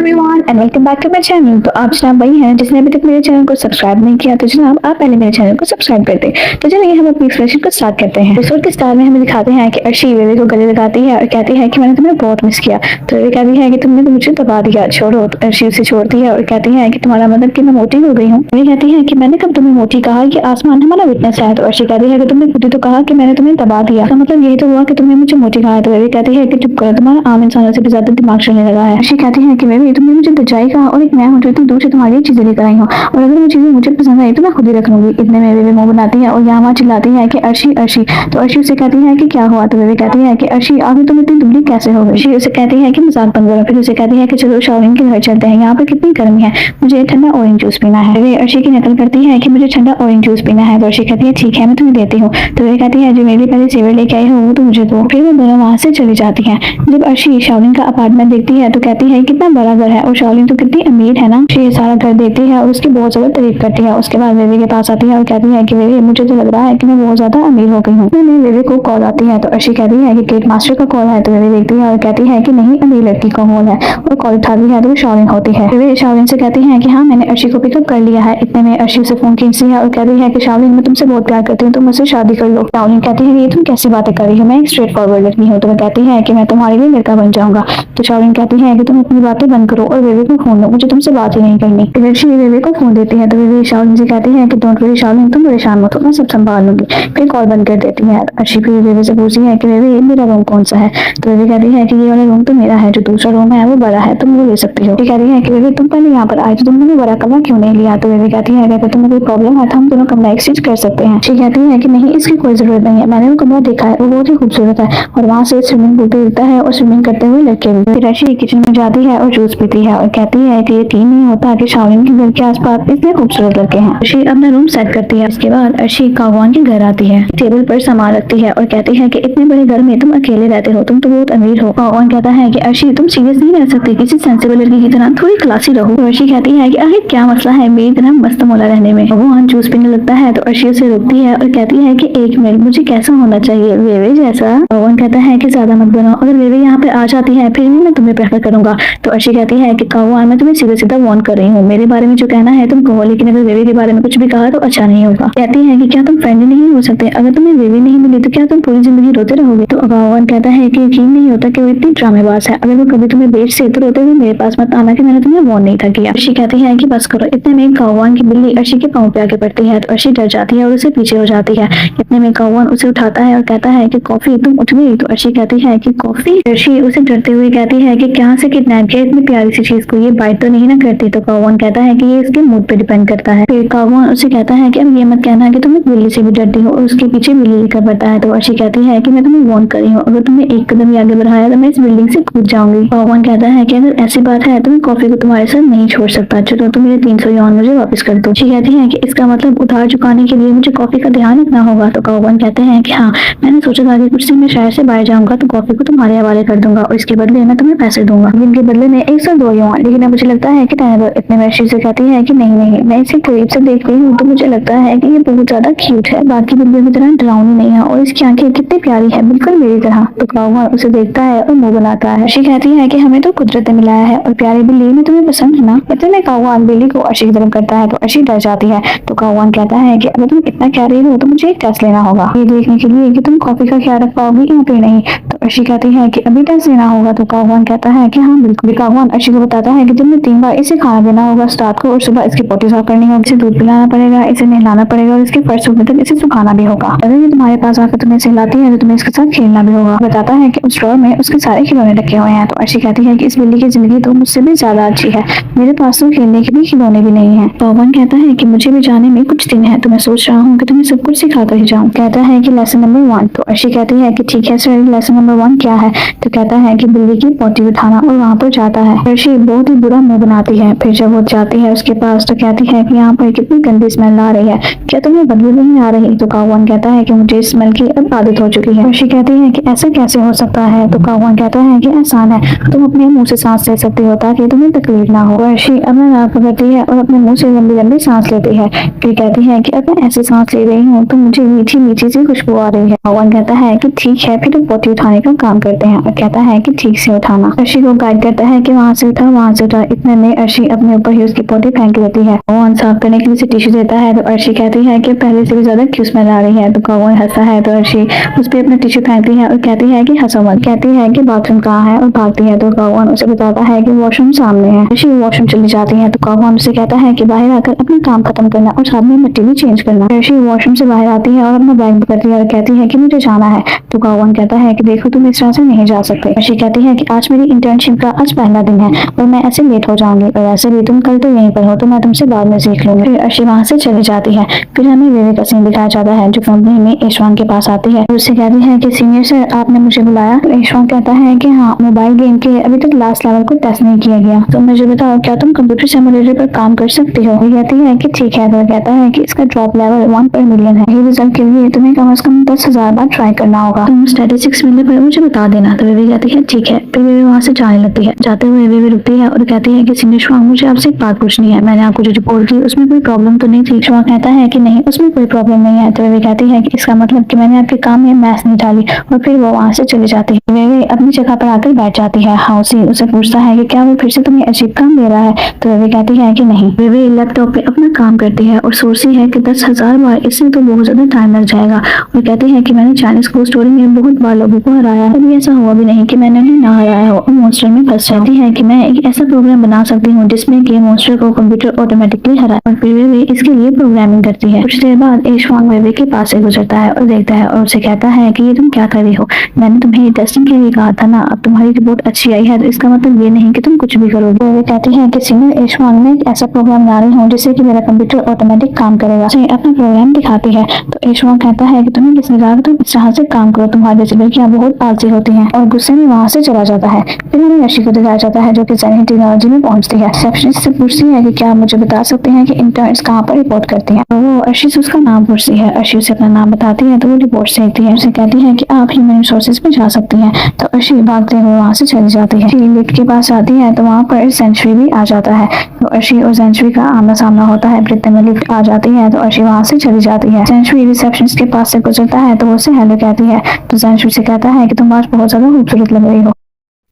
Everyone and welcome back to my channel. तो आप जनाब वही हैं जिसने अभी तक मेरे चैनल को सब्सक्राइब नहीं किया, तो जनाब आप पहले मेरे चैनल को सब्सक्राइब कर दें। तो चलिए हम अपनी एक्सप्लेनेशन को स्टार्ट करते हैं। एपिसोड के स्टार्ट में हमें दिखाते हैं कि अर्शी वेवे को गले लगाती है और कहती है कि मैंने तुम्हें बहुत मिस किया। तो वेवे कहती है कि तुमने तो मुझे दबा दिया, छोड़ो। तो अर्शी उसे छोड़ती है और कहती है कि तुम्हारा मतलब कि मैं मोटी हो गई हूँ। वेवे कहती है कि मैंने कब तुम्हें मोटी कहा, कि आसमान हमारा विटनेस है। तो अर्शी कहती है कि तुमने खुद ही तो कहा कि मैंने तुम्हें दबा दिया, तो मतलब यही तो हुआ कि तुमने मुझे मोटी कहा है। तो वेवे कहती है कि चुप करो, तुम्हारा आम इंसानों से भी ज्यादा दिमाग चलने लगा है। अर्शी कहती है कि वेवे तुमने मुझे दजाई कहा और एक मैं हूँ जो इतनी दूर से तुम्हारी ये चीजें लेकर आई हूँ, और अगर वो चीजें मुझे पसंद आई तो मैं खुद ही रख लूंगी। इतने में वेवे मुंह बनाती है और यहाँ वहाँ चिल्लाती है कि अर्शी अर्शी। तो अर्शी उसे कहती है कि क्या हुआ। तो वेवे कहती है कि अर्शी आखिर तुम इतनी दुबली कैसे हो गई। अर्शी उसे कहती है कि मजाक बंद करो। फिर उसे कहती है कि चलो शाओलिन के घर चलते हैं, यहाँ पे कितनी गर्मी है, मुझे ठंडा ऑरेंज जूस पीना है। वे अर्शी की नकल करती है कि मुझे ठंडा ऑरेंज जूस पीना है। तो अर्शी कहती है ठीक है मैं तुम्हें देती हूँ। तो वे कहती है जो मेरे पहले सेवर लेके आई हो वो तो मुझे दो। फिर वो दोनों वहाँ से चली जाती है। जब अर्शी शाओलिन का अपार्टमेंट देखती है तो कहती है कितना बड़ा घर है और शाओलिन तो कितनी अमीर है ना। ये सारा घर देखती है और उसकी बहुत ज्यादा तारीफ करती है। उसके बाद वेवे के पास आती है और कहती है कि वेवे मुझे तो लग रहा है कि मैं बहुत ज्यादा अमीर हो गई हूँ। वेवे को कॉल आती है तो अर्शी कहती है कि केट मास्टर का कॉल है। तो वेवे देखती है और कहती है कि नहीं अमीर लड़की का कॉल है, और कॉल उठाती है तो वो शाओलिन होती है। वेवे शाओलिन से कहती है कि हाँ मैंने अर्शी को पिकअप कर लिया है। इतने में अर्शी से फोन खींचती है और कहती है कि शाओलिन मैं तुमसे बहुत प्यार करती हूँ, तुम मुझसे शादी कर लो। शाओलिन कहती है ये तुम कैसी बातें कर रही हो, मैं एक स्ट्रेट फॉरवर्ड लड़की हूँ। तो वो कहती है कि मैं तुम्हारे लिए लड़का बन जाऊंगा। तो शाओलिन कहती है कि तुम अपनी बातें बंद करो और वेवे को फोन दो, मुझे तुमसे बात ही नहीं करनी। फिर अर्शी वेवे को फोन देती है तो वेवे शाओलिन से कहती है कि डोंट वरी शाओलिन तुम परेशान मत हो, मैं सब संभाल लूंगी। फिर कॉल बंद कर देती है। अर्शी फिर वेवे से पूछती है कि वेवे मेरा रूम कौन सा है। तो वेवे कहती है कि ये वाला रूम तो मेरा है, जो दूसरा रूम है वो बड़ा है, तुम वो ले सकती हो। कहती है कि वेवे तुम पहले यहाँ पर आए तो तुमने बड़ा कमरा क्यों नहीं लिया। तो वेवे कहती है अगर तुम्हें कोई प्रॉब्लम है तो हम दोनों कमरा एक्सचेंज कर सकते हैं। अर्शी कहती है कि नहीं इसकी कोई जरूरत नहीं है, मैंने वो कमरा देखा है, वो बहुत ही खूबसूरत है और वहाँ से स्विमिंग पूल भी दिखता है और स्विमिंग करते हुए लड़के भी। फिर अर्शी किचन में जाती है और जूस पीती है और कहती है कि यकीन नहीं होता कि शाओलिन के घर के आसपास इतने खूबसूरत लड़के हैं। अर्शी अपना रूम सेट करती है। इसके बाद अर्शी कागवान के घर आती है, टेबल पर सामान रखती है और कहती है कि इतने बड़े घर में तुम अकेले रहते हो, तुम तो बहुत अमीर हो। कागवान कहता है कि अर्शी तुम सीरियस नहीं रह सकती, किसी सेंसिबल लड़की की तरह थोड़ी क्लासी रहो। तो अर्शी कहती है कि आखिर क्या मसला है मेरी तरह मस्त मौला रहने में। कागवान जूस पीने लगता है तो अर्शी उसे रोकती है और कहती है कि एक मिनट, मुझे कैसा होना चाहिए, वेवे जैसा। कागवान कहता है कि ज्यादा मत बनो, अगर वेवे यहाँ पे आ जाती है फिर भी मैं तुम्हें प्रेफर करूंगा। तो अर्शी कहती है कि कागवान मैं तुम्हें सीधा सीधा वार्न कर रही हूँ, मेरे बारे में जो कहना है तुम कहो, लेकिन अगर वेवे के बारे में कुछ भी कहा तो अच्छा नहीं होगा। कहती है कि क्या तुम फ्रेंड नहीं हो सकते, अगर तुम्हें वेवे नहीं मिली तो क्या तुम पूरी जिंदगी रोते रहोगे। तो कागवान कहता है कि यकीन नहीं होता कि वो इतनी ड्रामेबाज है, अगर वो कभी तुम्हें बेच से तो रोते हुए मेरे पास मत आना कि मैंने तुम्हें वार्न नहीं था किया। अर्शी कहती है कि बस करो। इतने में कागवान की बिल्ली अर्शी के पाँव पे आके पड़ती है तो अर्शी डर जाती है और उसे पीछे हो जाती है। इतने में कागवान उसे उठाता है और कहता है कि कॉफी तुम उठ गई। तो अर्शी कहती है कि कॉफी। अर्शी उसे डरते हुए कहती है कि क्या से किडनैप किया इतनी प्यारी सी चीज को, ये बाइट तो नहीं ना करती। तो कागवान कहता है कि ये इसके मूड पे डिपेंड करता है। फिर कागवान उसे कहता है कि अब ये मत कहना कि तुम एक बिल्ली से भी डरती हो, और उसके पीछे बिल्ली लेकर पड़ता है। तो अर्शी कहती है कि मैं तुम्हें वार्न कर रही हूँ, अगर तुमने एक कदम भी आगे बढ़ाया तो मैं इस बिल्डिंग से कूद जाऊंगी। कागवान कहता है कि अगर ऐसी बात है तो मैं कॉफी को तुम्हारे साथ नहीं छोड़ सकता, चलो तुम मेरे 300 यौन मुझे वापस कर दो। अर्शी कहती है कि इसका मतलब उधार चुकाने के लिए मुझे कॉफी का ध्यान रखना होगा। तो कागवान कहते हैं कि हाँ मैंने सोचा था कि कुछ दिन में शहर से बाहर जाऊंगा तो कॉफी को तुम्हारे हवाले कर दूंगा और इसके बदले मैं तुम्हें पैसे दूंगा, जिनके बदले में 102 यौन, लेकिन अब मुझे लगता है कि रहने दो। इतने में अर्शी से कहती है कि नहीं नहीं, मैं इसे करीब से देख रही हूँ तो मुझे लगता है कि ये बहुत ज्यादा क्यूट है, बाकी बिल्लियों की तरह डरावनी नहीं है, और इसकी आंखें कितनी प्यारी है, बिल्कुल मेरी तरह। तो कागवान उसे देखता है और मुंह बनाता है। अर्शी कहती है कि हमें तो कुदरत ने मिलाया है और प्यारी बिल्ली में तुम्हें पसंद है ना। इतने में कागवान बिल्ली को अर्शी की तरफ करता है तो अर्शी डर जाती है। तो कागवान कहता है कि अगर तुम इतना कह रही हो तो मुझे एक टेस्ट लेना होगा, ये देखने के लिए कि तुम कॉफी का ख्याल रख पाओगी या फिर नहीं। तो अर्शी कहती है कि अभी टेस्ट लेना होगा। तो कागवान कहता है कि हाँ बिल्कुल। कागवान अर्शी को बताता है कि दिन में 3 बार इसे खाना देना होगा, रात को और सुबह इसकी पोटी साफ करनी होगी, इसे दूध पिलाना पड़ेगा, इसे नहलाना पड़ेगा और इसके फर्स्ट सूखने तक इसे सुखाना भी होगा। अगर ये तुम्हारे पास आकर तुम्हें सिलाती है तो तुम्हें इसके साथ खेलना भी होगा। बताता है कि उस ड्रॉर में उसके सारे खिलौने रखे हुए हैं। तो अर्शी कहती है कि इस बिल्ली की जिंदगी तो मुझसे भी ज्यादा अच्छी है, मेरे पास तो खेलने के भी खिलौने भी नहीं है। कागवान कहता है कि मुझे भी जाने में कुछ दिन है तो मैं सोच रहा हूँ कि तुम्हें सब कुछ सिखा कर ही जाऊँ। कहता है कि लेसन नंबर 1। तो अर्शी कहती है कि ठीक है सर, लेसन नंबर 1 क्या है। तो कहता है कि बिल्ली की पोटी उठाना, और वहाँ पर जाता है। अर्शी बहुत ही बुरा मुंह बनाती है। फिर जब वो जाती है उसके पास तो कहती है कि यहाँ पर कितनी गंदी स्मेल आ रही है, क्या तुम्हें बदबू नहीं आ रही। तो कागवान कहता है कि मुझे इस स्मेल की अब आदत हो चुकी है। अर्शी कहती है कि ऐसा कैसे हो सकता है। तो कागवान कहता है कि आसान है, तुम अपने मुंह से सांस ले सकती हो ताकि तुम्हें तकलीफ ना हो। अर्शी अपना नाक पकड़ती है और अपने मुंह से लंबी लंबी सांस लेती है। फिर कहती है कि अब मैं ऐसे सांस ले रही हूँ तो मुझे मीठी मीठी सी खुशबू आ रही है। कागवान कहता है कि ठीक है, फिर पोटी उठाने का काम करते हैं और कहता है कि ठीक से उठाना। अर्शी को गाइड करता है कि वहाँ वहाँ से उठा इतने में अर्शी अपने ऊपर ही उसकी पौधे फेंक देती है। कौन साफ करने के लिए उसे टिश्यू देता है तो अर्शी कहती है कि पहले से भी ज्यादा क्यों स्मेल आ रही है। तो कौन हंसता है तो अर्शी उस पर अपना टिश्यू फेंकती है और कहती है कि हंसो मत। कहती है कि बाथरूम कहाँ है और भागती है। तो कौन उसे बताता है कि वॉशरूम सामने है। अर्शी वॉशरूम चली जाती है तो कौन उसे कहता है कि बाहर आकर अपना काम खत्म करना और साथ में मिट्टी भी चेंज करना। अर्शी वॉशरूम से बाहर आती है और अपना बैग पकड़ती है और कहती है कि मुझे जाना है। तो कौन कहता है कि देखो तुम इस तरह से नहीं जा सकते। अर्शी कहती है कि आज मेरी इंटर्नशिप का आज पहला दिन है और मैं ऐसे लेट हो जाऊंगी और ऐसे भी तुम कल तो यहीं पर हो तो मैं तुमसे बाद में सीख लूंगी। फिर अर्शी वहाँ से चली जाती है। फिर हमें वेवे का सीन दिखाया जाता है जो कंपनी में ईशवान के पास आती है। उससे कहती है कि सीनियर सर आपने मुझे बुलाया। तो ईशवान कहता है कि हाँ मोबाइल गेम के अभी तक लास्ट लेवल को टेस्ट नहीं किया गया तो मुझे बताओ क्या तुम कंप्यूटर सिमुलेटर पर काम कर सकती हो। वो कहती है कि ठीक है। तो कहता है कि इसका ड्रॉप लेवल 1 पर मिलियन है। ये रिजल्ट के लिए तुम्हें कम से कम 10,000 बार ट्राई करना होगा। तुम स्टैटिस्टिक्स मिलने पर मुझे बता देना। तो वे कहती है ठीक है। फिर वे वहाँ से जाने लगती है। जाते हुए वे रुकती है और कहती है कि सीनियर श्वांग मुझे आपसे एक बात पूछनी है। मैंने आपको जो रिपोर्ट की उसमें कोई प्रॉब्लम तो नहीं थी। श्वांग कहता है कि नहीं उसमें कोई प्रॉब्लम नहीं है। तो वे कहती है कि इसका मतलब कि मैंने आपके काम में मैथ्स नहीं डाली और फिर वो वहाँ से चली जाती है। वे अपनी जगह पर आकर बैठ जाती है। हाउसी उसे पूछता है कि क्या वो फिर से तुम्हें अजीब काम दे रहा है। तो वे कहती है कि नहीं। वे लैपटॉप पे अपना काम करती है और सोचती है कि 10,000 बार इससे तो बहुत ज्यादा टाइम लग जाएगा और कहती है कि मैंने चाइनीज को स्टोरी में बहुत बार लोगों को हराया है। अभी ऐसा हुआ भी नहीं कि मैंने उन्हें ना हराया हो और मॉन्स्टर में फंस जाती है कि मैं एक ऐसा प्रोग्राम बना सकती हूँ जिसमें कि मॉन्स्टर को कंप्यूटर ऑटोमेटिकली हराए और फिर वे इसके लिए प्रोग्रामिंग करती है। कुछ देर बाद ईशवांग वेवे के पास से गुजरता है और देखता है और उसे कहता है कि ये तुम क्या कर रही हो। मैंने तुम्हें टेस्टिंग के लिए कहा था ना। अब तुम्हारी रिपोर्ट अच्छी आई है तो इसका मतलब ये नहीं कि तुम कुछ भी करोगे। वे कहती है कि सीनियर ईशवांग में एक ऐसा प्रोग्राम बना रही हूँ जिससे कि मेरा कंप्यूटर ऑटोमेटिक काम करेगा। उसे अपना प्रोग्राम दिखाती है तो ईशवांग कहता है कि तुम्हें किसने कहा तुम इस तरह से काम करो। तुम्हारी जैसी लड़कियां बहुत आलसी होती हैं और गुस्से में वहाँ से चला जाता है। फिर हमें अर्शी को दिखाया जाता है जो कि ज़ेनिथ टेक्नोलॉजी में पहुंचती है। रिसेप्शनिस्ट से पूछती है कि क्या आप मुझे बता सकते हैं कि इंटर्न्स कहाँ पर रिपोर्ट करती हैं। तो वो अर्शी से उसका नाम पूछती है। अर्शी उसे अपना नाम बताती है तो वो रिपोर्ट देखती है। उसे कहती है कि आप ह्यूमन रिसोर्सेज में जा सकती हैं। तो अर्शी भागते हुए वहाँ से चली जाती है। लिफ्ट के पास आती है तो वहाँ पर सेंचुरी भी आ जाता है। तो अर्शी और सेंचुरी का आमना सामना होता है। इतने में लिफ्ट आ जाती है तो अर्शी वहाँ से चली जाती है। सेंचुरी रिसेप्शनिस्ट के पास से गुजरता है तो वो उसे हेलो कहती है। तो सेंचुरी से कहता है कि तुम आज बहुत ज्यादा खूबसूरत लग रही हो।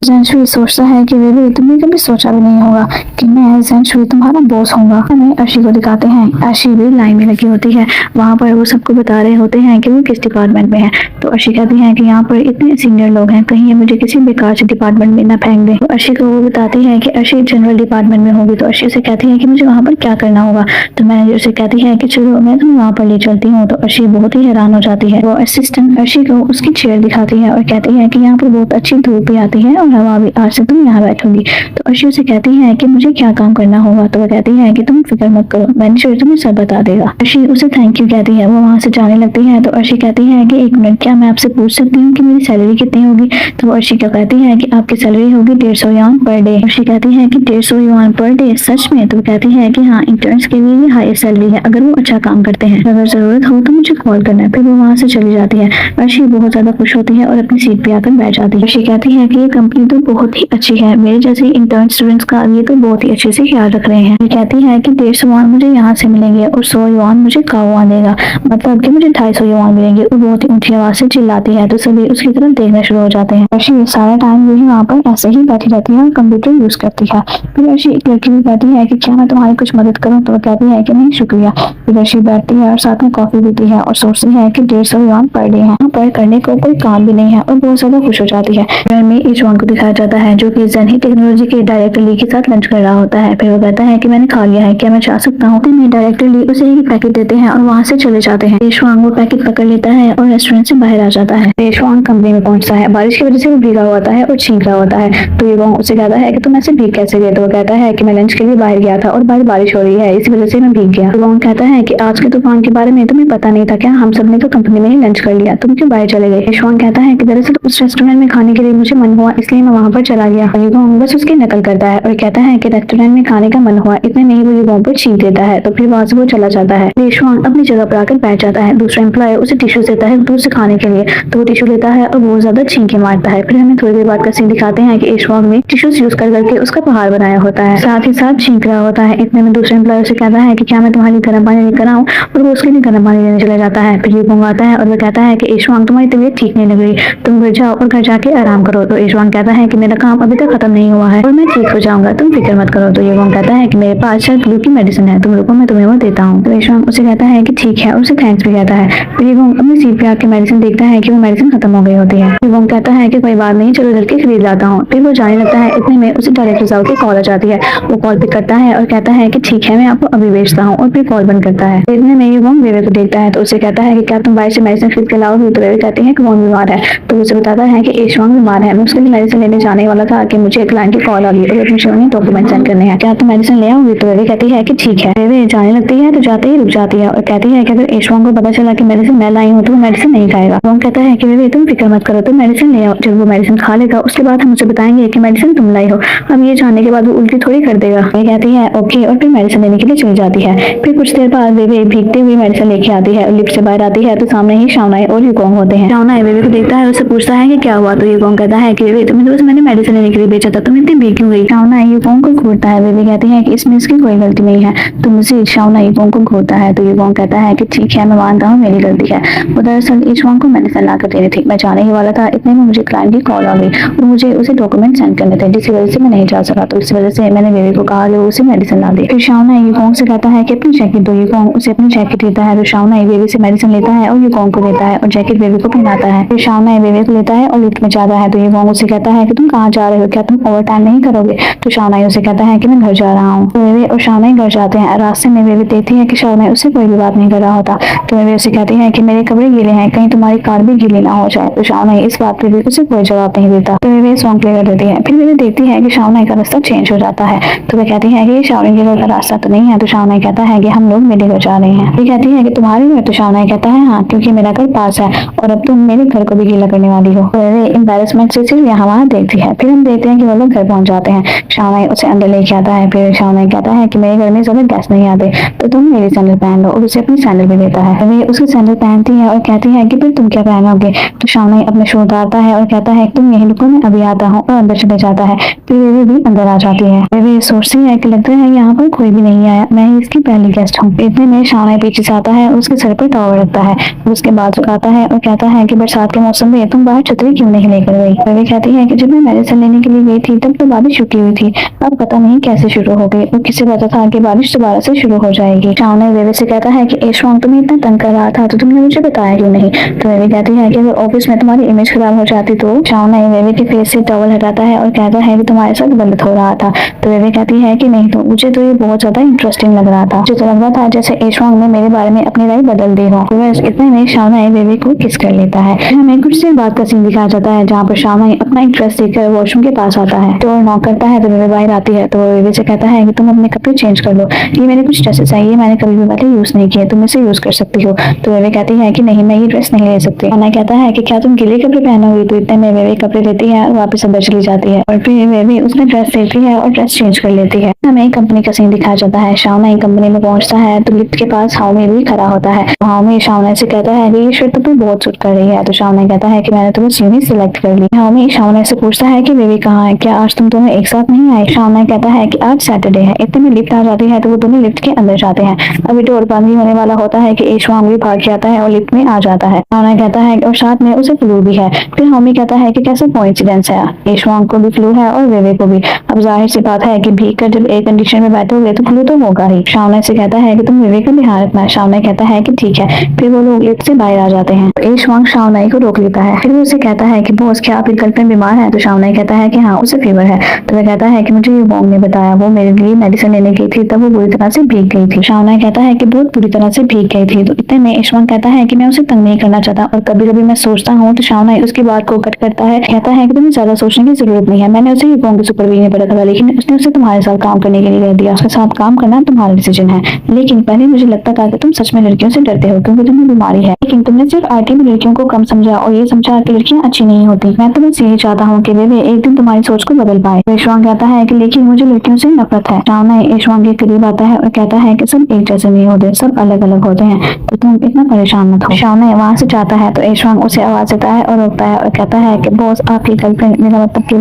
सेंचुरी सोचता है कि वे तुमने कभी सोचा भी नहीं होगा कि मैं सेंचुरी तुम्हारा बॉस होऊंगा। हमें अर्शी को दिखाते हैं। अर्शी भी लाइन में लगी होती है। वहाँ पर वो सबको बता रहे होते हैं कि वो किस डिपार्टमेंट में है। तो अर्शी कहती है कि यहाँ पर इतने सीनियर लोग हैं कहीं ये मुझे किसी बेकार से डिपार्टमेंट में ना फेंक दे। तो अर्शी को वो बताती है कि अर्शी जनरल डिपार्टमेंट में होगी। तो अर्शी उसे कहती है कि मुझे वहाँ पर क्या करना होगा। तो मैनेजर उसे कहती है कि चलो मैं तुम्हें वहाँ पर ले चलती हूँ। तो अर्शी बहुत ही हैरान हो जाती है। वो असिस्टेंट अर्शी को उसकी चेयर दिखाती है और कहती है कि यहाँ पर बहुत अच्छी धूप भी आती है और हवा भी। आज से तुम यहाँ बैठोगी। तो अर्शी उसे कहती है कि मुझे क्या काम करना होगा। तो वो कहती है कि तुम फिक्र मत करो मैनेजर तुम्हें सब बता देगा। अर्शी उसे थैंक यू कहती है। वो वहाँ से जाने लगती है। तो अर्शी कहती है कि एक मिनट क्या मैं आपसे पूछ सकती हूँ कि मेरी सैलरी कितनी होगी। तो वो अर्शी क्या कहती है कि आपकी सैलरी होगी 150 युआन पर डे। अर्शी कहती है कि 150 युआन पर डे सच में। तो वो कहती है कि हाँ इंटर्न्स के लिए ये हाई सैलरी है अगर वो अच्छा काम करते हैं। अगर जरूरत हो तो मुझे कॉल करना है। फिर वो वहाँ से चली जाती है। अर्शी बहुत ज्यादा खुश होती है और अपनी सीट पे आकर बैठ जाती है। अर्शी कहती है कि ये कंपनी तो बहुत ही अच्छी है। मेरे जैसे इंटर्न स्टूडेंट्स का ये तो बहुत ही अच्छे से ख्याल रख रहे हैं। ये कहती है कि 150 युआन मुझे यहाँ से मिलेंगे और 100 युआन मुझे काओ देगा। मतलब कि मुझे 250 युआन मिलेंगे। और बहुत ही ऊंची आवाज से चिल्लाती है तो सभी उसकी तरफ देखना शुरू हो जाते हैं। अर्शी सारा टाइम यही वहाँ पर ऐसे ही बैठी रहती है और कंप्यूटर यूज करती है। फिर अर्शी एक लड़की भी कहती है कि क्या मैं तुम्हारी कुछ मदद करूँ। तो वो कहती है कि नहीं शुक्रिया। फिर अर्शी बैठती है और साथ में कॉफी पीती है और सोचती है कि 150 युआन पर डे है। यहाँ पर करने को कोई काम भी नहीं है और बहुत ज्यादा खुश हो जाती है। घर में ईशवान को दिखाया जाता है जो कि ज़ेनिथ टेक्नोलॉजी के डायरेक्टर ली के साथ लंच कर रहा होता है। फिर वो कहता है कि मैंने खा लिया है क्या मैं चाह सकता हूँ। मैं डायरेक्टर ली उसे एक पैकेट देते हैं और वहाँ से चले जाते हैं। ईशवांग वो पैकेट पकड़ लेता है और रेस्टोरेंट से बाहर आ जाता है। ईशवांग कंपनी में पहुंचता है। बारिश की वजह से वो भीगा हुआ होता है और छींक रहा होता है। तो ईशवांग उसे कहता है कि तुम ऐसे भीग कैसे गए। तो वो कहता है कि मैं लंच के लिए बाहर गया था और बाहर बारिश हो रही है इसी वजह से मैं भीग गया। ईशवांग कहता है कि आज के तूफान के बारे में तुम्हें पता नहीं था क्या। हम सब ने तो कंपनी में ही लंच कर लिया तुम क्यों बाहर चले गए। ईशवांग कहता है कि दरअसल उस रेस्टोरेंट में खाने के लिए मुझे मन हुआ इसलिए मैं वहाँ पर चला गया। ईशवांग बस उसकी नकल करता है और कहता है कि रेस्टोरेंट में खाने का मन हुआ इतने में ही वो ईशवांग पर छींक देता है। तो फिर वहाँ से वो चला जाता है। ईशवांग अपनी जगह पर आकर बैठ जाता है। दूसरा एम्प्लॉय उसे टिश्यू देता है दूर से खाने के लिए। तो वो टिश्यू लेता है और बहुत ज्यादा छींके मारता है। फिर हमें थोड़ी देर बाद का सीन दिखाते हैं कि ईशवांग ने टिश्यूज यूज कर करके उसका पहाड़ बनाया होता है साथ ही साथ छींक रहा होता है। इतने में दूसरा एम्प्लॉय उसे कहता है कि क्या मैं तुम्हारे लिए गर्म पानी लेकर आऊं और वो उसके लिए गर्म पानी लेने चला जाता है। फिर ईशवांग आता है और वो कहता है कि ईशवांग तुम्हारी तबीयत ठीक नहीं लग रही तुम घर जाओ और घर जाके आराम करो। तो ईशवांग कहता कहता है कि मेरा काम अभी तक खत्म नहीं हुआ है और मैं ठीक हो जाऊंगा, तुम फिक्र मत करो। तो युवंग कहता है कि मेरे पास शायद फ्लू की मेडिसिन है, तुम रुको मैं तुम्हें वो देता हूँ। तो ईशवांग उसे कहता है कि ठीक है, उसे थैंक्स भी कहता है। फिर युवंग अपनी सीट पे आके मेडिसिन देखता है कि वो मेडिसिन खत्म हो गई होती है। युवंग कहता है कि कोई बात नहीं, चलो चल के खरीद लाता हूँ। फिर वो जाने लगता है, इतने में उसे डायरेक्टर साहब की कॉल आ जाती है। वो कॉल पिक करता है और कहता है कि ठीक है, मैं आपको अभी भेजता हूँ, और फिर कॉल बंद करता है। इतने में युवंग वेवे को देखता है तो उसे कहता है कि क्या तुम बाहर से मेडिसिन खरीद के लाओगे। तो वेवे कहती है कि वो बीमार है। तो उसे बताता है कि ईशवांग बीमार है, मैं उसके लिए मेडिसिन लेने जाने वाला था कि मुझे एक क्लाइंट की कॉल आ गई और मुझे उन्हें डॉक्यूमेंट सेंड करने हैं, क्या तुम मेडिसिन ले आओगे। तो वेवे कहती है कि ठीक है। वेवे जाने लगती है तो जाते ही रुक जाती है और कहती है कि अगर ईशवांग को पता चला कि मेडिसिन मैं लाई हूँ तो वो मेडिसिन नहीं खाएगा। वो कहता है कि वेवे तुम फिक्र मत करो, तुम मेडिसिन ले आओ, जब वो मेडिसिन खा लेगा उसके बाद हम उसे बताएंगे कि मेडिसिन तुम लाई हो। अब ये जानने के बाद वो उल्टी थोड़ी कर देगा। वे कहती है ओके, और फिर मेडिसिन लेने के लिए चली जाती है। फिर कुछ देर बाद वेवे भीगते हुए मेडिसिन लेके आती है और लिफ्ट से बाहर आती है तो सामने ही शाओनाई और युगोंग होते हैं। शाओनाई वेवे को देखता है, उससे पूछता है कि क्या हुआ। तो युगोंग कहता है कि वेवे तुम्हें तो बस मैंने मेडिसिन लेने के लिए भेजा था, तुम इतनी भीग क्यों गई। शाओनाई युगोंग को घूरता है। वेवे कहती है कि इसमें इसकी कोई गलती नहीं है, तो मुझे शाओनाई युगोंग को घूरता है। तो युगोंग कहता है कि ठीक है, मैं मानता हूँ मेरी गलती है, वो दरअसल ईशवांग को मेडिसिन ला कर देनी थी, मैं जाने ही वाला था, इतने में मुझे क्लाइंट की कॉल आ गई और मुझे उसे डॉक्यूमेंट सेंड करने थे, जिसकी वजह से मैं नहीं जा सका। तो इस वजह से मैंने वेवे को कहा कि वो उसे मेडिसिन ला दे। फिर शाओनाई युगोंग से कहता है कि अपनी जैकेट दो। युगोंग उसे अपनी जैकेट देता है तो शाओनाई वेवे से मेडिसिन लेता है और युगोंग को देता है और जैकेट वेवे को पहनाता है। फिर शाओनाई वेवे को लेता है और लिफ्ट में जाता है। तो युगोंग उसे कहता है कि तुम कहाँ जा रहे हो, क्या तुम ओवर टाइम नहीं करोगे। तो शाओनाई उसे कहता है कि मैं घर जा रहा हूँ। तो वेवे और शाओनाई घर जाते हैं। रास्ते में वेवे देखती है कि शाओनाई उससे कोई भी बात नहीं कर रहा होता। तो वेवे उसे कहती है कि मेरे कपड़े गीले हैं, कहीं तुम्हारी कार भी गीली ना हो जाए। तो शाओनाई इस बात पे भी उसे कोई जवाब नहीं देता। तो वेवे सॉन्ग प्ले कर देती है। फिर वेवे देखती है कि शाओनाई का रास्ता चेंज हो जाता है। तो वे कहती है कि ये शाओनाई के घर का रास्ता तो नहीं है। तो शाओनाई कहता है कि हम लोग मेरे घर जा रहे हैं। वे कहती है कि तुम्हारे घर। तो शाओनाई कहता है हाँ, क्योंकि मेरा घर पास है और अब तुम मेरे घर को भी गीला करने वाली हो। तो वेवे एम्बैरेसमेंट से सिर्फ यहाँ वहाँ देखती है। फिर हम देखते हैं कि वो लोग घर पहुंच जाते हैं। शाओनाई उसे अंदर लेके आता है। फिर शाओनाई कहता है कि मेरे घर में ज्यादा गेस्ट नहीं आते, तो तुम मेरी सैंडल पहन लो, और उसे अपनी सैंडल भी देता है। वे उसकी सैंडल पहनती है और कहती है कि फिर तुम क्या पहनोगे। तो शाओनाई अपने शू उतारता है और कहता है तुम यहीं रुको, मैं अभी आता हूँ, और अंदर चले जाता है। फिर वेवे भी अंदर आ जाती है। वेवे सोचती है कि लगता है यहाँ पर कोई भी नहीं आया, मैं ही इसकी पहली गेस्ट हूँ। इतने में शाओनाई पीछे से आता है, उसके सर पर टॉवल रखता है, उसके बाद झुकाता है और कहता है कि बरसात के मौसम में तुम बाहर छतरी क्यों नहीं लेकर गई। वेवे कहती है कि जब मैं मेडिसिन लेने के लिए गई थी तब तो बारिश छुट्टी हुई थी, अब पता नहीं कैसे शुरू हो गई, और किसे पता था कि बारिश दोबारा से शुरू हो जाएगी। शाओनाई वेवे से कहता है कि ईशवांग तुम्हें इतना तंग कर रहा था तो तुमने मुझे बताया क्यों नहीं। तो वेवे कहती है कि अगर ऑफिस में तुम्हारी इमेज खराब हो जाती। तो शाओनाई वेवे के फेस से टॉवल हटाता है और कहता है कि तुम्हारे साथ गलत हो रहा था। तो वेवे कहती है कि नहीं, तो मुझे तो ये बहुत ज्यादा इंटरेस्टिंग लग रहा था, मुझे तो लग रहा था जैसे ईशवांग ने मेरे बारे में अपनी राय बदल दी हो। तो बस इतने में शाओनाई वेवे को किस कर लेता है। हमें कुछ देर बाद का सीन दिखाया जाता है जहाँ पर शाओनाई अपना इंटरेस्ट देखकर वॉशरूम के पास आता है। तो नॉक करता है तो वेवे बाहर आती है। तो वेवे से कहता है कि तुम अपने कपड़े चेंज कर लो, ये मेरे कुछ ड्रेसेस है, ये मैंने कभी भी पहले यूज नहीं किए, तुम इसे यूज कर सकती हो। तो वेवे कहती है कि नहीं, मैं ये ड्रेस नहीं ले सकती। शाओनाई कहता है कि क्या तुम गीले कपड़े पहनोगी। तो इतने में वेवे कपड़े लेती है और वापस अंदर चली जाती है और फिर वेवे उसमें ड्रेस लेती है और ड्रेस चेंज कर लेती है। हमें कंपनी का सीन दिखाया जाता है। शाओनाई कंपनी में पहुंचता है तो लिफ्ट के पास हाओमी भी खड़ा होता है। हाओमी शाओनाई से कहता है कि ये शर्ट तो तुम्हें बहुत सूट कर रही है। तो शाओनाई कहता है कि मैंने तो बस यूं ही सिलेक्ट कर ली। हाओमी शाओनाई से पूछता है कि वेवे कहाँ है, क्या आज तुम दोनों एक साथ नहीं आए। शाओनाई कहता है कि आज सैटरडे है। इतने में लिफ्ट आ जाती है तो वो दोनों लिफ्ट के अंदर जाते हैं। अभी डोर बंद ही होने वाला होता है कि ईशवांग भी भाग के आता है और लिफ्ट में आ जाता है। शाओनाई कहता है और साथ में उसे फ्लू भी है। फिर हाओमी कहता है कि कैसा कोइंसिडेंस है, ईशवांग को भी फ्लू है और वेवे को भी। अब जाहिर सी बात है कि भीग कर जब एयर कंडीशन में बैठोगे तो फ्लू तो होगा ही। शाओनाई से कहता है कि तुम वेवे का ध्यान रखना। शाओनाई कहता है कि ठीक है। फिर वो लोग लिफ्ट से बाहर आ जाते हैं। ईशवांग शाओनाई को रोक लेता है। फिर वो उसे कहता है कि बॉस क्या आपकी गर्लफ्रेंड बीमार है। तो शाओनाई कहता है कि हाँ, उसे फीवर है। तो वह कहता है कि मुझे ये वोंग ने बताया, वो मेरे लिए मेडिसिन लेने गई थी तब वो बुरी तरह से भीग गई थी। शाओनाई कहता है कि बहुत बुरी तरह से भीग गई थी। तो इतने में ईशवांग कहता है कि मैं उसे तंग नहीं करना चाहता और कभी कभी मैं सोचता हूँ। तो शाओनाई उसकी बात को कट करता है, कहता है कि तुम्हें ज्यादा सोचने की जरूरत नहीं है, मैंने उसे वोंग की सुपरविजन में पढ़ा था, लेकिन उसने उसे तुम्हारे साथ काम करने के लिए कह दिया। उसके साथ काम करना तुम्हारा डिसीजन है, लेकिन पहले मुझे लगता था कि तुम सच में लड़कियों से डरते हो क्योंकि तुम्हें बीमारी है, लेकिन तुमने सिर्फ आईटी में लड़कियों को कम समझा और ये समझा कि लड़कियां अच्छी नहीं होती। मैं तो बस यही चाहता हूँ कि वे एक दिन तुम्हारी सोच को बदल पाए। ईशवांग कहता है कि लेकिन मुझे लड़कियों से नफरत है। शाओनाई ईशवांग के करीब आता है और कहता है कि सब एक जैसे नहीं होते, सब अलग अलग होते हैं, तो तुम इतना परेशान मत हो। शाओनाई वहाँ से जाता है तो ईशवांग उसे आवाज देता है और रोकता है और कहता है कि बॉस आपकी गर्लफ्रेंड, मेरा मतलब कि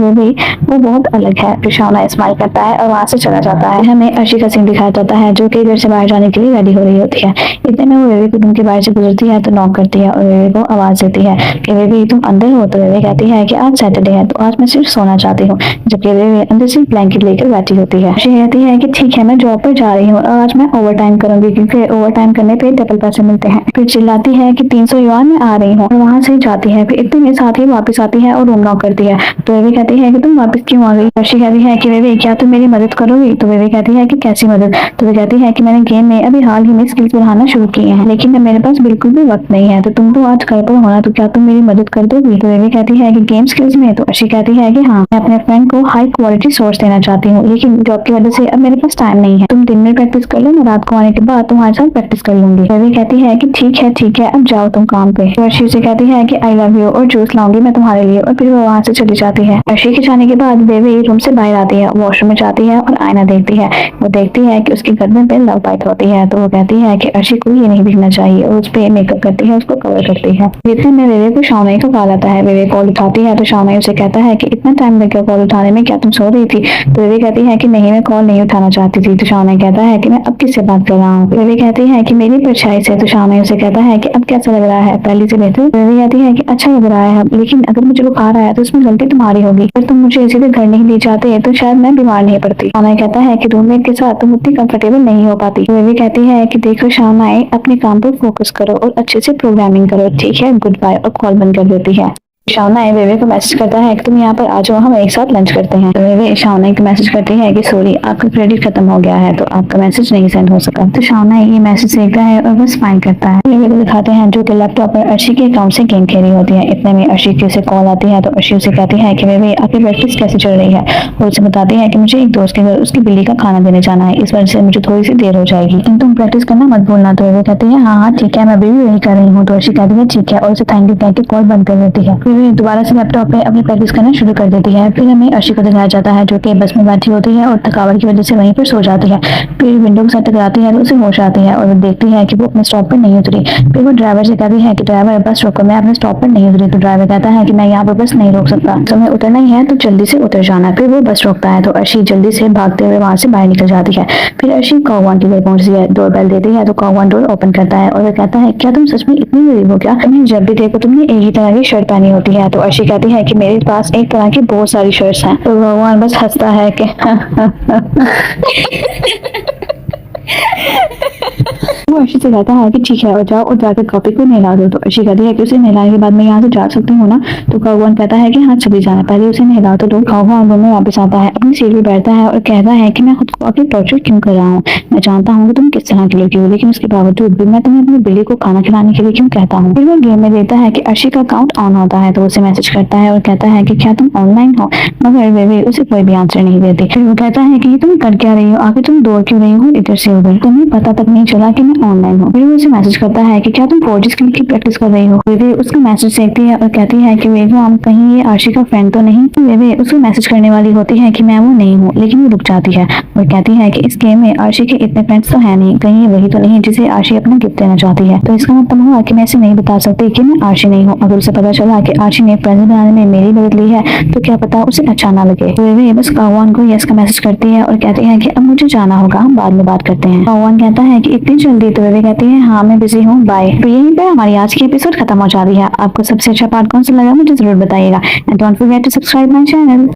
वो बहुत अलग है। फिर शाओनाई स्माइल करता है और वहाँ से चला जाता है। हमें अर्शी का सीन दिखाया जाता है जो कि घर से बाहर जाने के लिए रेडी हो रही होती है। इतने में वो वेवे के रूम के बाहर से गुजरती है तो नॉक करती है और वेवे को आवाज देती है कि वेवे तुम अंदर हो। तो वेवे कहती है कि आज सैटरडे है तो आज मैं सिर्फ सोना चाहती हूँ, जबकि वे अंदर से ब्लैंकेट लेकर बैठी होती है। अर्शी कहती है कि ठीक है मैं जॉब पर जा रही हूँ और आज मैं ओवर टाइम करूंगी क्योंकि ओवर टाइम करने पे डबल पैसे मिलते हैं। फिर चिल्लाती है कि 300 युआन में आ रही हूँ और वहाँ से जाती है। फिर इतने में साथ ही वापस आती है और रूम लॉक करती है। तो वे कहती है कि तुम वापस क्यों आ गई। अर्शी कहती है कि वे क्या तुम मेरी मदद करोगी। तो वे कहती है कि कैसी मदद। तो वे कहती है कि मैंने गेम में अभी हाल ही में स्किल्स बढ़ाना शुरू किए हैं, लेकिन अब मेरे पास बिल्कुल भी वक्त नहीं है, तो तुम तो आज घर पर होना, तो क्या तुम मेरी मदद कर दोगी। तो वे कहती है कि गेम स्किल्स में। तो अर्शी कहती है कि हाँ, मैं अपने फ्रेंड को हाई क्वालिटी सोर्स देना चाहती हूँ, लेकिन जॉब की वजह से अब मेरे पास टाइम नहीं है। तुम दिन में प्रैक्टिस कर लो, मैं रात को आने के बाद तुम्हारे साथ प्रैक्टिस कर लूंगी। वे कहती है कि ठीक है अब जाओ तुम काम पे। तो अर्शी से कहती है कि आई लव यू और जूस लाऊंगी मैं तुम्हारे लिए, और फिर वो वहाँ से चली जाती है। अर्शी के जाने के बाद बेबी रूम से बाहर आती है, वॉशरूम में जाती है और आईना देखती है। वो देखती है कि उसकी गर्दन पे लव बाइट होती है। तो वो कहती है कि अर्शी को ये नहीं दिखना चाहिए और उस पे मेकअप करती है, उसको कवर करती है। इतने में वेवे को शाओनाई का कॉल आता है। वेवे कॉल उठाती है तो शाओनाई उसे कहता है कि इतना टाइम लग गया कॉल उठाने में, क्या तुम सो रही थी। तो वेवे कहती है कि नहीं, मैं कॉल नहीं उठाना चाहती थी। तो शाओनाई कहता है कि मैं अब किससे बात कर रहा हूँ। वेवे कहती है कि मेरी परछाई से। तो शाओनाई उसे कहता है कि अब कैसा लग रहा है, पहले से बेहतर। वेवे कहती है कि अच्छा लग रहा है, लेकिन अगर मुझे बुखार आया तो इसमें गलती तुम्हारी होगी। अगर तुम मुझे इसीलिए घर नहीं ले जाते तो शायद मैं बीमार नहीं पड़ती। शाओनाई कहता है कि रूममेट के साथ तुम उतनी कंफर्टेबल नहीं हो पाती। वेवे कहती है कि देखो शाओनाई, अपने काम पर फोकस करो और अच्छे से प्रोग्रामिंग करो, ठीक है, गुड बाय, और कॉल बंद कर देती है। शाओनाई वेवे को मैसेज करता है कि तुम यहाँ पर आ जाओ, हम एक साथ लंच करते हैं। तो वेवे शाओनाई को मैसेज करती है कि सॉरी, आपका क्रेडिट खत्म हो गया है तो आपका मैसेज नहीं सेंड हो सका। तो शाओनाई ये मैसेज देखता है और बस स्माइल करता है। वेवे को दिखाते हैं जो कि लैपटॉप पर अर्शी के अकाउंट से गेम खेली होती है। इतने में अर्शी की उसे कॉल आती है। तो अर्शी उसे कहती है कि वेवे आपकी प्रैक्टिस कैसे चल रही है, और उसे बताती है कि मुझे एक दोस्त के घर उसकी बिल्ली का खाना देने जाना है, इस वजह से मुझे थोड़ी सी देर हो जाएगी, लेकिन तुम प्रैक्टिस करना मत भूलना। तो वेवे कहती है हाँ ठीक है, मैं अभी भी वही कर रही हूँ। तो अर्शी कहती है ठीक है, और उसे थैंक यू कह के कॉल बंद कर देती है। फिर दोबारा से लैपटॉप पे अपनी प्रैक्टिस करना शुरू कर देती है। फिर हमें अर्शी को दिखाया जाता है जो कि बस में बैठी होती है और थकावट की वजह से वहीं पर सो जाती है। फिर विंडो के साथ टकराती है तो उसे होश आती है और वो देखती है कि वो अपने स्टॉप पर नहीं उतरी। फिर वो ड्राइवर से कहती है कि ड्राइवर बस रोको, मैं अपने स्टॉप पर नहीं उतरी। तो ड्राइवर कहता है कि मैं यहाँ पर बस नहीं रोक सकता, तुम्हें उतरना ही है तो जल्दी से उतर जाना। फिर वो बस रोकता है तो अर्शी जल्दी से भागते हुए वहां से बाहर निकल जाती है। फिर अर्शी काउवान के घर पहुंचती है, डोर बेल देती है तो काउवान डोर ओपन करता है और वो कहता है क्या तुम सच में इतनी गरीब हो क्या, तुम्हें जब भी देखो तुमने एक ही तरह की शर्ट पहनी होती है। तो अर्शी कहती है कि मेरे पास एक तरह की बहुत सारी शर्ट्स हैं। तो भगवान बस हंसता है कि वो अर्शी से कहता है कि ठीक है और जाओ और जाकर कॉपी को नहला दो। तो अर्शी कहती है कि उसे नहलाने के बाद मैं यहाँ से जा सकती हूँ ना। तो काउवान कहता है कि हाँ चली जाना, पहले उसे नहला तो दो। काउवान रूम में वापस आता है, अपनी सीट पर बैठता है और कहता है कि मैं खुद को आगे टॉर्चर क्यों कर रहा हूँ, मैं जानता हूँ कि तुम किस तरह की लड़की हो, लेकिन उसके बावजूद भी मैं तुम्हें अपनी बिल्ली को खाना खिलाने के लिए क्यों कहता हूँ। फिर वो गेम में देता है कि अर्शी का अकाउंट ऑन होता है तो उसे मैसेज करता है और कहता है कि क्या तुम ऑनलाइन हो, मगर वे उसे कोई भी आंसर नहीं देती। फिर वो कहता है कि तुम कर क्या रही हो, आगे तुम दौड़ क्यों रही हो इधर से उधर, तुम्हें पता तक नहीं चला कि मैं ऑनलाइन हूँ। फिर वो उसे मैसेज करता है कि क्या तुम 4G स्किल की प्रैक्टिस कर रही हो। वे उसका मैसेज देखती है और कहती है कि वेगो हम कहीं ये आशी का फ्रेंड तो नहीं। वे उसको मैसेज करने वाली होती है कि मैं वो नहीं हूँ, लेकिन वो रुक जाती है और कहती है कि इस गेम में आशी के इतने फ्रेंड्स तो है नहीं, कहीं ये वही तो नहीं जिसे आशी अपना गिफ्ट देना चाहती है। तो इसका मतलब हुआ कि मैं इसे नहीं बता सकती कि मैं आशी नहीं हूँ। अगर उसे पता चला कि आशी ने प्रेजेंट बनाने में मेरी मदद ली है तो क्या पता उसे अच्छा ना लगे। तो वे बस काउवान को यस का मैसेज करती है और कहती है कि अब मुझे जाना होगा, हम बाद में बात करते हैं। काउवान कहता है कि इतनी जल्दी। तो वे कहती है हाँ मैं बिजी हूँ, बाय। तो यहीं पर हमारी आज की एपिसोड खत्म हो जाती है। आपको सबसे अच्छा पार्ट कौन सा लगा मुझे जरूर बताइएगा। And don't forget to subscribe my channel.